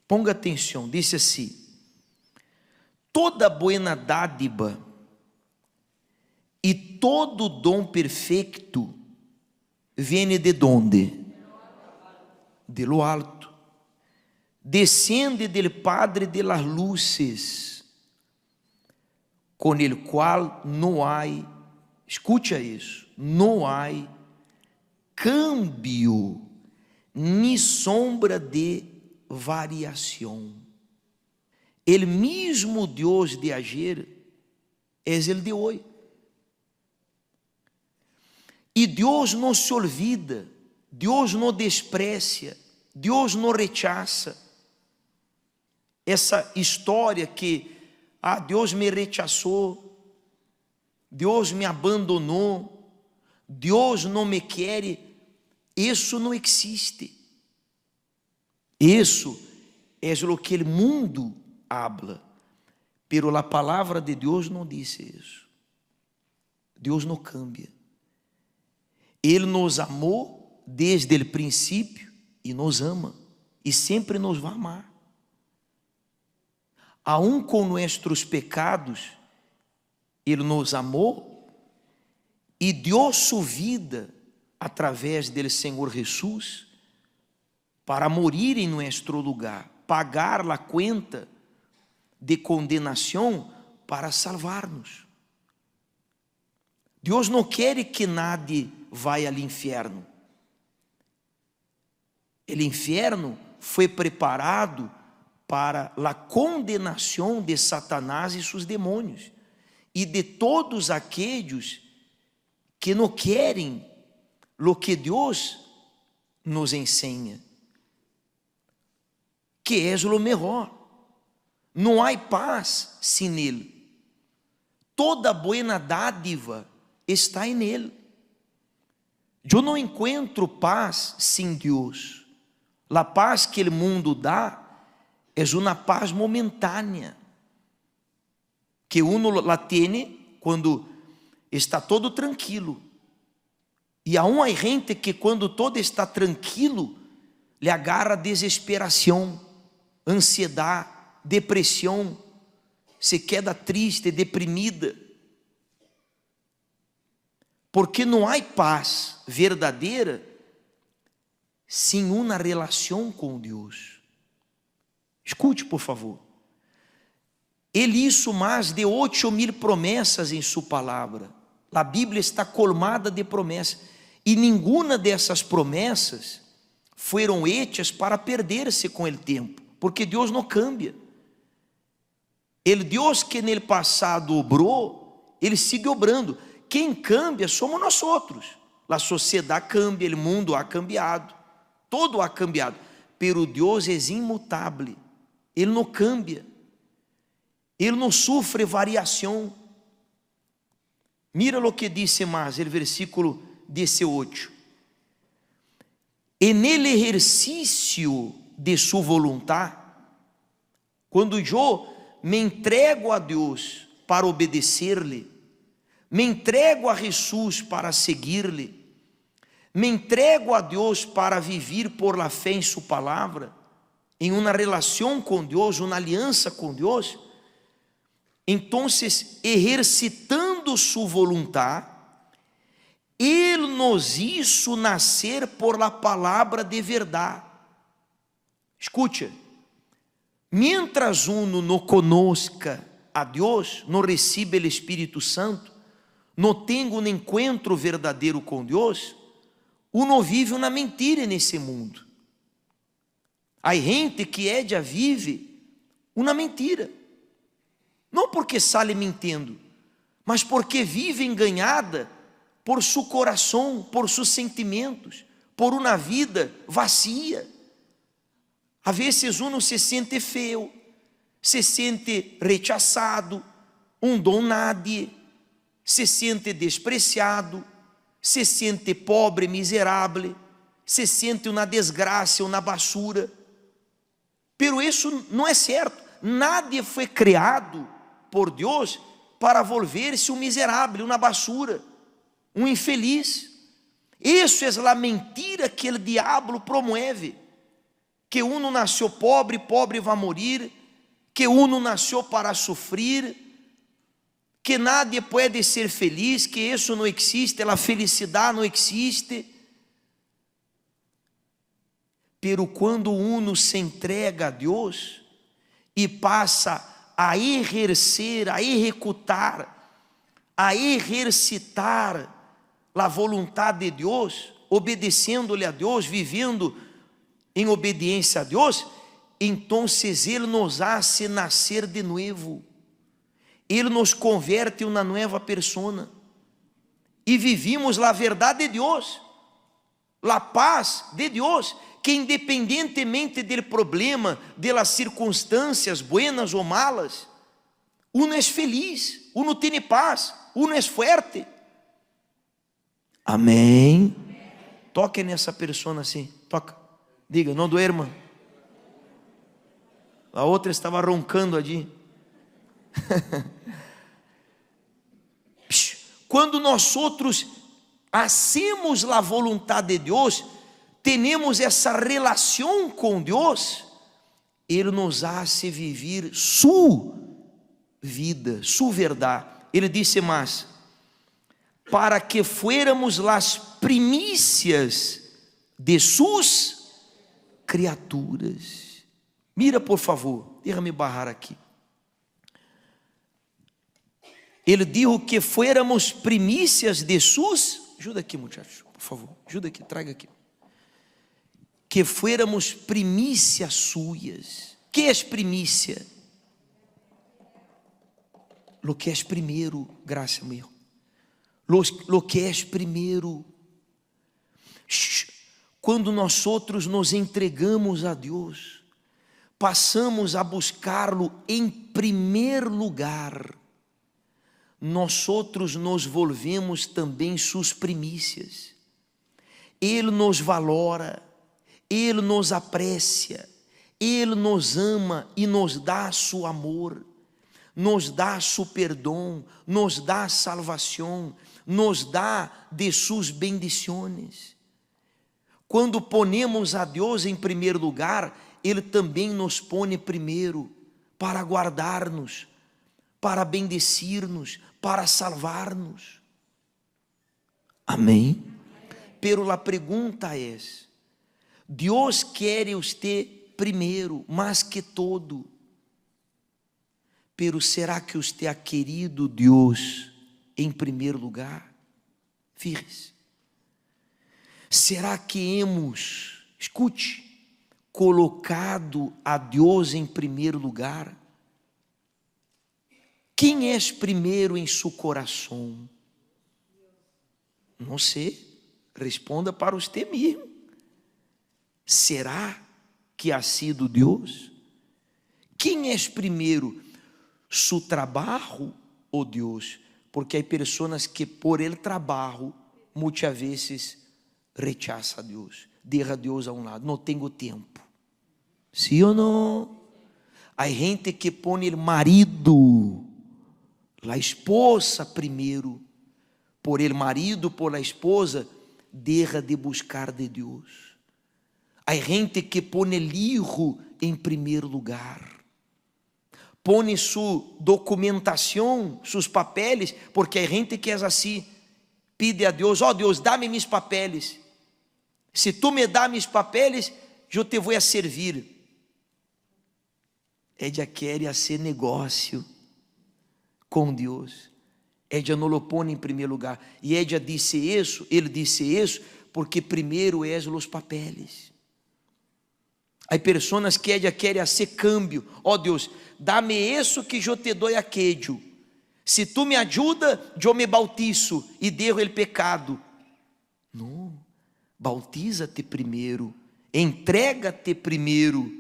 Ponga atenção, disse assim: toda buena dádiva e todo dom perfeito viene de donde? De lo alto. Descende del Padre de las luces, com el qual não há, escucha isso, não há cambio, ni sombra de variação. El mismo Deus de ayer es el de hoy. E Deus não se olvida, Deus não desprecia, Deus não rechaça. Essa história que, Deus me rechaçou, Deus me abandonou, Deus não me quer, isso não existe. Isso é o que o mundo habla, pero a palavra de Deus não disse isso. Deus não cambia. Ele nos amou desde o princípio e nos ama e sempre nos vai amar. Aun com nossos pecados, Ele nos amou e deu sua vida através do Senhor Jesus para morir em nosso lugar, pagar a conta de condenação para salvar-nos. Deus não quer que nadie vá ao inferno. O inferno foi preparado para a condenação de Satanás e seus demônios e de todos aqueles que não querem o que Deus nos ensina, que é o melhor. Não há paz sem Ele. Toda buena dádiva está em Ele. Eu não encontro paz sem Deus. A paz que o mundo dá é uma paz momentânea, que uno la tiene quando está todo tranquilo. E aún há gente que quando todo está tranquilo, lhe agarra desesperação, ansiedade, depressão, se queda triste, deprimida. Porque não há paz verdadeira sem uma relação com Deus. Escute, por favor. Ele hizo mais de 8.000 promessas em sua palavra. A Bíblia está colmada de promessas. E nenhuma dessas promessas foram hechas para perder-se com o tempo. Porque Deus não cambia. O Deus que no passado obrou, Ele sigue obrando. Quem cambia somos nós outros. A sociedade cambia, o mundo ha cambiado. Todo ha cambiado. Pero Deus é imutável. Ele não cambia. Ele não sofre variação. Mira o que disse mais, o versículo 18. En el ejercicio de sua voluntad, quando eu me entrego a Deus para obedecer-lhe, me entrego a Jesus para seguir-lhe, me entrego a Deus para viver por la fé em sua palavra, em uma relação com Deus, uma aliança com Deus, então, exercitando sua voluntad, Ele nos hizo nascer por la palavra de verdade. Escute, mientras uno não conozca a Deus, não recebe o Espírito Santo, não tenha um encontro verdadeiro com Deus, uno vive uma mentira nesse mundo. Há gente que já vive uma mentira. Não porque sale mentindo, mas porque vive enganada por seu coração, por seus sentimentos, por uma vida vazia. Às vezes uno se sente feio, se sente rechaçado, don nadie, se sente despreciado, se sente pobre, miserável, se sente uma desgraça, uma basura. Pero isso não é certo. Nadie foi criado por Deus para volver-se miserável, uma basura, infeliz. Isso é a mentira que o diabo promove. que uno nasceu pobre, pobre vai morir, que uno nasceu para sofrer, que nadie pode ser feliz, que isso não existe, a felicidade não existe. Pero quando uno se entrega a Deus e passa a exercer, a executar, a exercitar a vontade de Deus, obedecendo-lhe a Deus, vivendo em obediência a Deus, então Ele nos hace nascer de novo. Ele nos converte em uma nova persona e vivimos a verdade de Deus, a paz de Deus, que independentemente do problema, das circunstâncias buenas ou malas, uno é feliz, uno tem paz, uno é forte. Amém? Toque nessa persona assim, toca, diga, não duerma. A outra estava roncando ali. Quando nós outros hacemos a vontade de Deus, temos essa relação com Deus, Ele nos hace viver sua vida, sua verdade. Ele disse mais: para que fuéramos as primícias de suas criaturas. Mira, por favor, deixa-me barrar aqui. Ele disse que fuéramos primícias de suas. Ajuda aqui, muchacho, por favor, ajuda aqui, traga aqui. Que fuéramos primícias suyas. Que é primícia? Lo que és primeiro, graça meu. Lo que és primeiro. Quando nós outros nos entregamos a Deus, passamos a buscá-lo em primeiro lugar, nós outros nos volvemos também suas primícias. Ele nos valora, Ele nos aprecia, Ele nos ama e nos dá seu amor, nos dá seu perdão, nos dá salvação, nos dá de suas bendições. Quando ponemos a Deus em primeiro lugar, Ele também nos põe primeiro para guardar-nos, para bendecir-nos, para salvar-nos. Amém? Pero a pergunta é: Deus quer você primeiro, mais que todo. Pero será que você ha querido Deus em primeiro lugar? Fíjese. Será que hemos, escute, colocado a Deus em primeiro lugar? Quem és primeiro em seu coração? Não sei, responda para você mesmo. Será que ha sido Deus? Quem és primeiro, seu trabalho ou Deus? Porque há pessoas que por ele trabalho, muitas vezes rechaça a Deus, deixa Deus a um lado, não tenho tempo. Sim ou não? Há gente que põe o marido, a esposa primeiro, por el marido, por la esposa, deixa de buscar de Deus. Há gente que põe o hijo em primeiro lugar, põe sua documentação, seus papeles, porque há gente que é assim, pede a Deus: ó Deus, dá-me meus papeles, se tu me dá meus papeles, eu te vou a servir. Ella quer fazer negócio com Deus, ella não lo põe em primeiro lugar, e ella disse isso, ele disse isso, porque primeiro é os papeles. Há pessoas que ella quer fazer câmbio: ó Deus, dá-me isso que eu te dou aquello, se tu me ajuda, eu me bautizo e derro o pecado. Não, bautiza-te primeiro, entrega-te primeiro,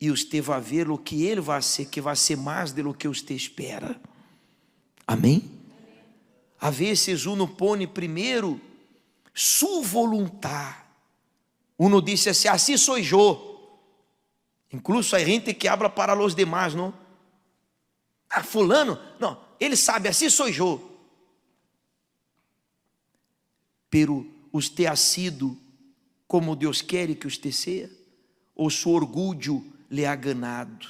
e você vai ver o que Ele vai ser, que vai ser mais do que você espera. Amém? A vezes uno põe primeiro sua vontade. Uno disse assim: assim sou eu. Incluso há gente que habla para os demais, não? Ah, fulano, não, ele sabe, assim sou eu. Pero você ha sido como Deus quer que você seja? ou seu orgulho lhe ha ganado.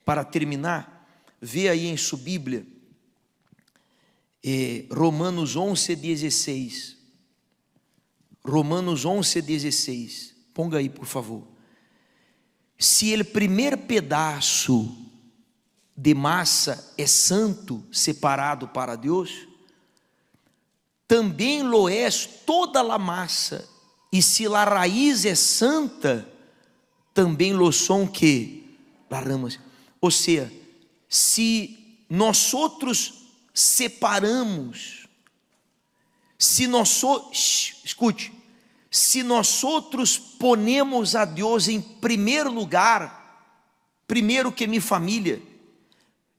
Para terminar, vê aí em sua Bíblia, Romanos 11:16. Romanos 11:16. Ponga aí, por favor. Se o primeiro pedaço de massa é santo, separado para Deus, também lo é toda a massa. E se a raiz é santa, também lo são que as ramas. Ou seja, se nós outros separamos, escute, se nós outros ponemos a Deus em primeiro lugar, primeiro que minha família,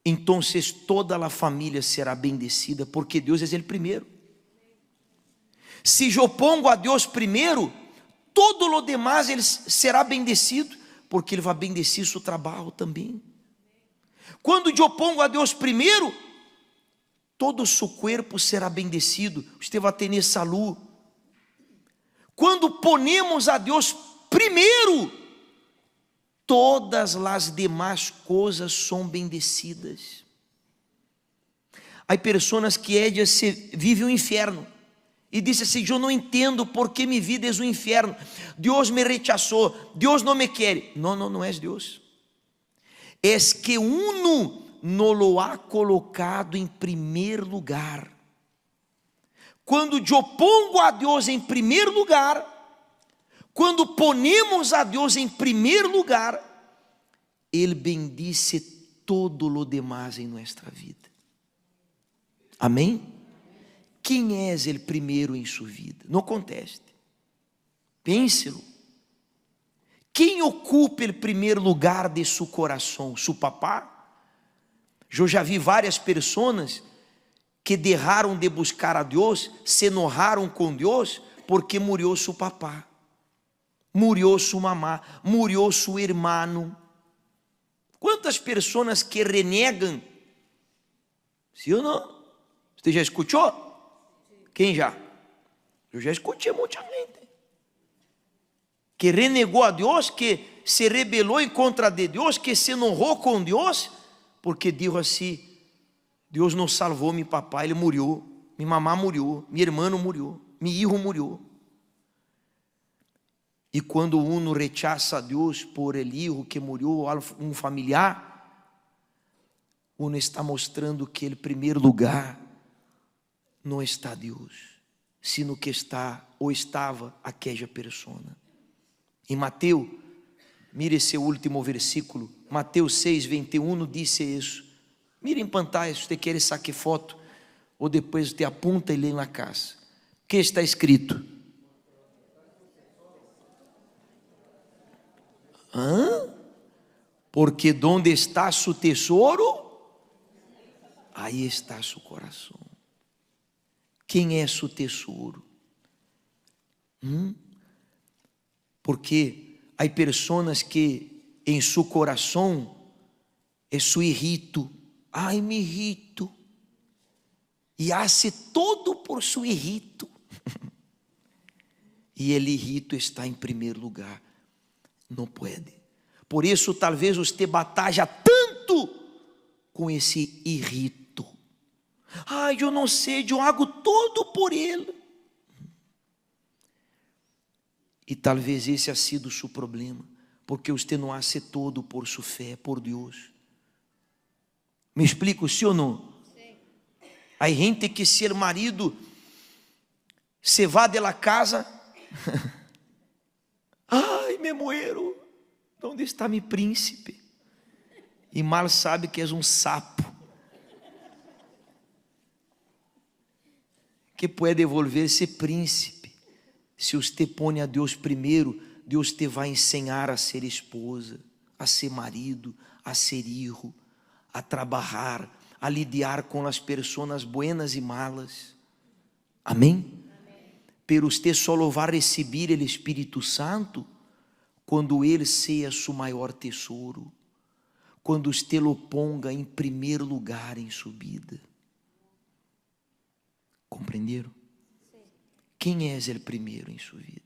então toda a família será bendecida, porque Deus é o primeiro. Se eu pongo a Deus primeiro, todo o demais ele será bendecido, porque ele vai bendecir seu trabalho também. Quando eu pongo a Deus primeiro, todo o seu corpo será bendecido, você vai ter saúde. Quando ponemos a Deus primeiro, todas as demais coisas são bendecidas. Há pessoas que vivem o inferno e dizem assim: eu não entendo por que minha vida é um inferno, Deus me rechaçou, Deus não me quer. Não é Deus, é que uno não lo ha colocado em primeiro lugar. Quando eu pongo a Deus em primeiro lugar, quando ponemos a Deus em primeiro lugar, Ele bendice todo o demais em nossa vida. Amém? Quem é o primeiro em sua vida? Não conteste, pense-lo. Quem ocupa o primeiro lugar de seu coração? Seu papá? Eu já vi várias pessoas que deixaram de buscar a Deus, se enojaram com Deus, porque morreu seu papá, morreu sua mamá, morreu seu irmão. Quantas pessoas que renegam? Sim ou não? Você já escutou? Quem já? Eu já escutei muita gente que renegou a Deus, que se rebelou em contra de Deus, que se enojou com Deus, porque disse assim: Deus não salvou meu papai, ele morreu, minha mamá morreu, meu irmão morreu, meu filho morreu. E quando uno rechaça a Deus por el hijo que morreu, um familiar, uno está mostrando que o primeiro lugar não está Deus, sino que está ou estava aquela pessoa. Em Mateus, mire esse último versículo, Mateus 6:21 disse isso. Mire em pantalla, se você quer saque foto, ou depois você apunta e lê na casa. O que está escrito? Porque onde está seu tesouro, aí está seu coração. Quem é seu tesouro? Porque há pessoas que em seu coração é seu irrito. Ai, me irrito. E hace todo por seu irrito. E ele irrito está em primeiro lugar. Não pode. Por isso, talvez você batalha tanto com esse irrito. Ai, eu não sei, eu hago tudo por ele. E talvez esse ha sido o seu problema, porque você não hace todo por sua fé, por Deus. Me explico, sim ou não? Sim. Há gente que se o marido se vá de la casa, ai, me muero, onde está meu príncipe? E mal sabe que és um sapo, que pode devolver esse príncipe. Se você põe a Deus primeiro, Deus te vai ensinar a ser esposa, a ser marido, a ser filho, a trabalhar, a lidiar com as pessoas buenas e malas. Amém? Pero você só vai receber o Espírito Santo quando Ele seja seu maior tesouro, quando você lo ponga em primeiro lugar em sua vida. Compreenderam? Quem é o primeiro em sua vida?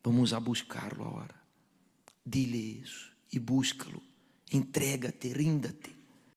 Vamos a buscarlo agora. Dile isso e busca-lo. Entrega-te, rinda-te.